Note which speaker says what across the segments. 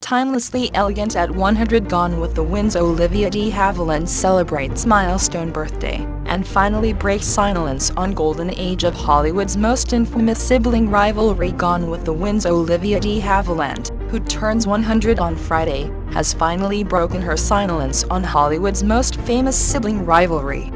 Speaker 1: Timelessly elegant at 100, Gone with the Wind's Olivia de Havilland celebrates milestone birthday, and finally breaks silence on golden age of Hollywood's most infamous sibling rivalry. Gone with the Wind's Olivia de Havilland, who turns 100 on Friday, has finally broken her silence on Hollywood's most famous sibling rivalry.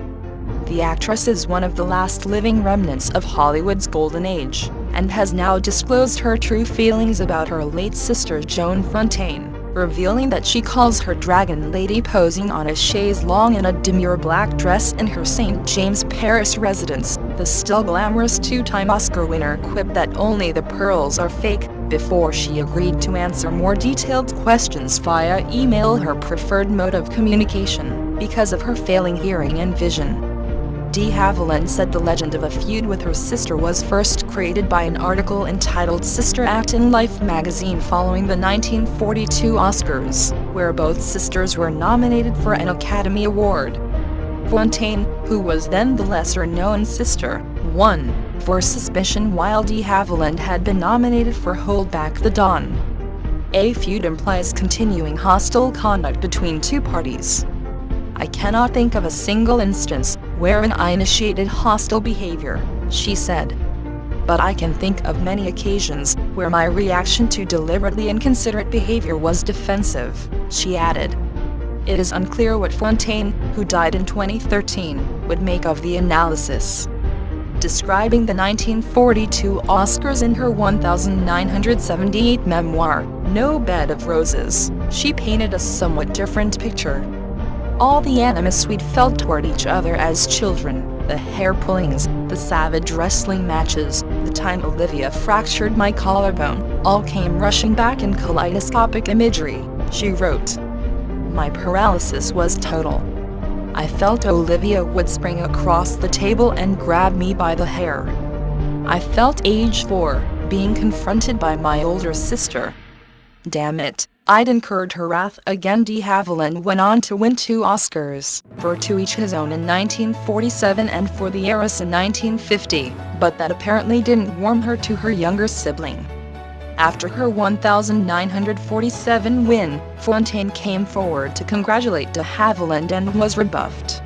Speaker 1: The actress is one of the last living remnants of Hollywood's golden age, and has now disclosed her true feelings about her late sister Joan Fontaine, revealing that she calls her Dragon Lady posing on a chaise longue in a demure black dress in her St. James Paris residence. The still glamorous two-time Oscar winner quipped that only the pearls are fake, before she agreed to answer more detailed questions via email, her preferred mode of communication, because of her failing hearing and vision. De Havilland said the legend of a feud with her sister was first created by an article entitled Sister Act in Life magazine following the 1942 Oscars, where both sisters were nominated for an Academy Award. Fontaine, who was then the lesser-known sister, won for Suspicion, while de Havilland had been nominated for Hold Back the Dawn. A feud implies continuing hostile conduct between two parties. I cannot think of a single instance wherein I initiated hostile behavior, she said. But I can think of many occasions where my reaction to deliberately inconsiderate behavior was defensive, she added. It is unclear what Fontaine, who died in 2013, would make of the analysis. Describing the 1942 Oscars in her 1978 memoir, No Bed of Roses, she painted a somewhat different picture. All the animus we'd felt toward each other as children, the hair pullings, the savage wrestling matches, the time Olivia fractured my collarbone, all came rushing back in kaleidoscopic imagery, she wrote. My paralysis was total. I felt Olivia would spring across the table and grab me by the hair. I felt age 4, being confronted by my older sister. Damn it, I'd incurred her wrath again. De Havilland went on to win 2 Oscars, for To Each His Own in 1947 and For the Heiress in 1950, but that apparently didn't warm her to her younger sibling. After her 1947 win, Fontaine came forward to congratulate de Havilland and was rebuffed.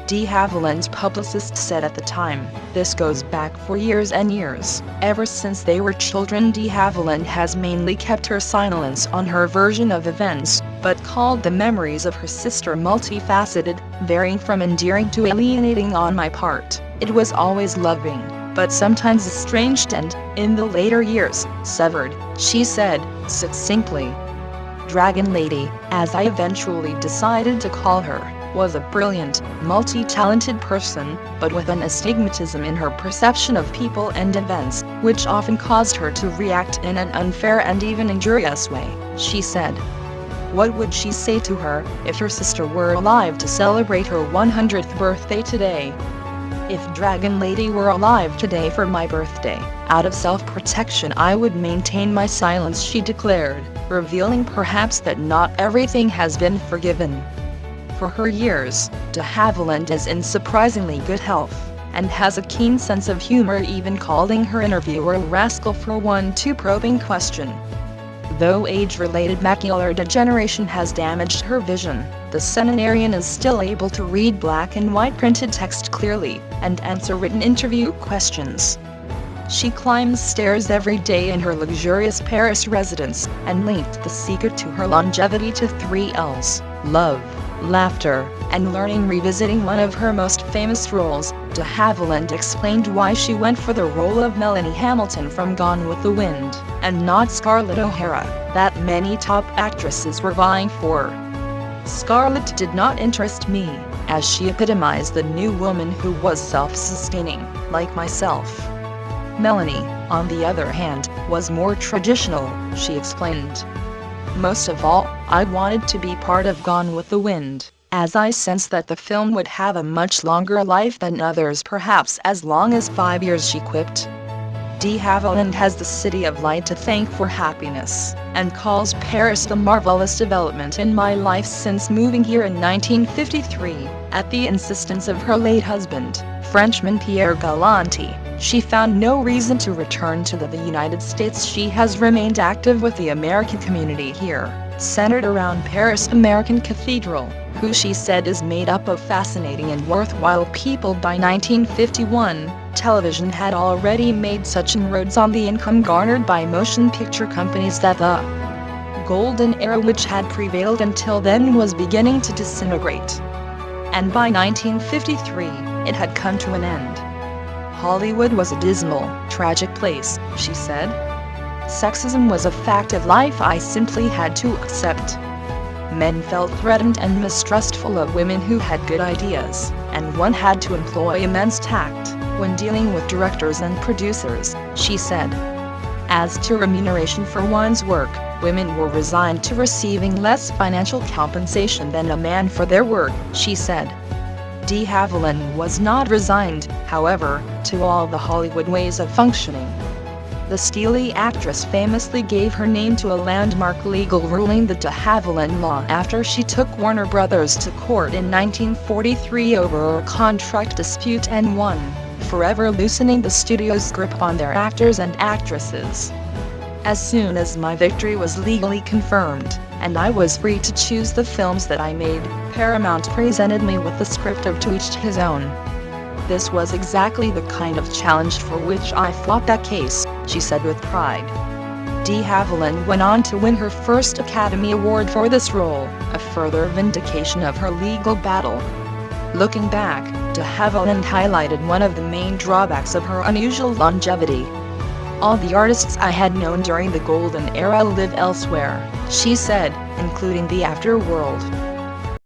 Speaker 1: De Havilland's publicist said at the time, "This goes back for years and years. Ever since they were children, de Havilland has mainly kept her silence on her version of events, but called the memories of her sister multifaceted, varying from endearing to alienating on my part. It was always loving, but sometimes estranged and, in the later years, severed," she said, succinctly. Dragon Lady, as I eventually decided to call her, was a brilliant, multi-talented person, but with an astigmatism in her perception of people and events, which often caused her to react in an unfair and even injurious way, she said. What would she say to her if her sister were alive to celebrate her 100th birthday today? If Dragon Lady were alive today for my birthday, out of self-protection I would maintain my silence, she declared, revealing perhaps that not everything has been forgiven. For her years, de Havilland is in surprisingly good health, and has a keen sense of humor, even calling her interviewer a rascal for one too probing question. Though age-related macular degeneration has damaged her vision, the centenarian is still able to read black and white printed text clearly, and answer written interview questions. She climbs stairs every day in her luxurious Paris residence, and linked the secret to her longevity to 3 L's, love, laughter, and learning. Revisiting one of her most famous roles, de Havilland explained why she went for the role of Melanie Hamilton from Gone with the Wind, and not Scarlett O'Hara, that many top actresses were vying for. Scarlett did not interest me, as she epitomized the new woman who was self-sustaining, like myself. Melanie, on the other hand, was more traditional, she explained. Most of all, I wanted to be part of Gone with the Wind, as I sensed that the film would have a much longer life than others, perhaps as long as 5 years, she quipped. De Havilland has the City of Light to thank for happiness, and calls Paris the marvelous development in my life since moving here in 1953, at the insistence of her late husband, Frenchman Pierre Galanti. she found no reason to return to the United States. She has remained active with the American community here, centered around Paris' American Cathedral, who she said is made up of fascinating and worthwhile people. By 1951, television had already made such inroads on the income garnered by motion picture companies that the golden era which had prevailed until then was beginning to disintegrate. And by 1953, it had come to an end. Hollywood was a dismal, tragic place, she said. Sexism was a fact of life I simply had to accept. Men felt threatened and mistrustful of women who had good ideas, and one had to employ immense tact when dealing with directors and producers, she said. As to remuneration for one's work, women were resigned to receiving less financial compensation than a man for their work, she said. De Havilland was not resigned, however, to all the Hollywood ways of functioning. The steely actress famously gave her name to a landmark legal ruling, the de Havilland Law, after she took Warner Brothers to court in 1943 over a contract dispute and won, forever loosening the studio's grip on their actors and actresses. As soon as my victory was legally confirmed, and I was free to choose the films that I made, Paramount presented me with the script of To Each His Own. This was exactly the kind of challenge for which I fought that case, she said with pride. De Havilland went on to win her first Academy Award for this role, a further vindication of her legal battle. Looking back, de Havilland highlighted one of the main drawbacks of her unusual longevity. All the artists I had known during the golden era live elsewhere, she said, including the afterworld.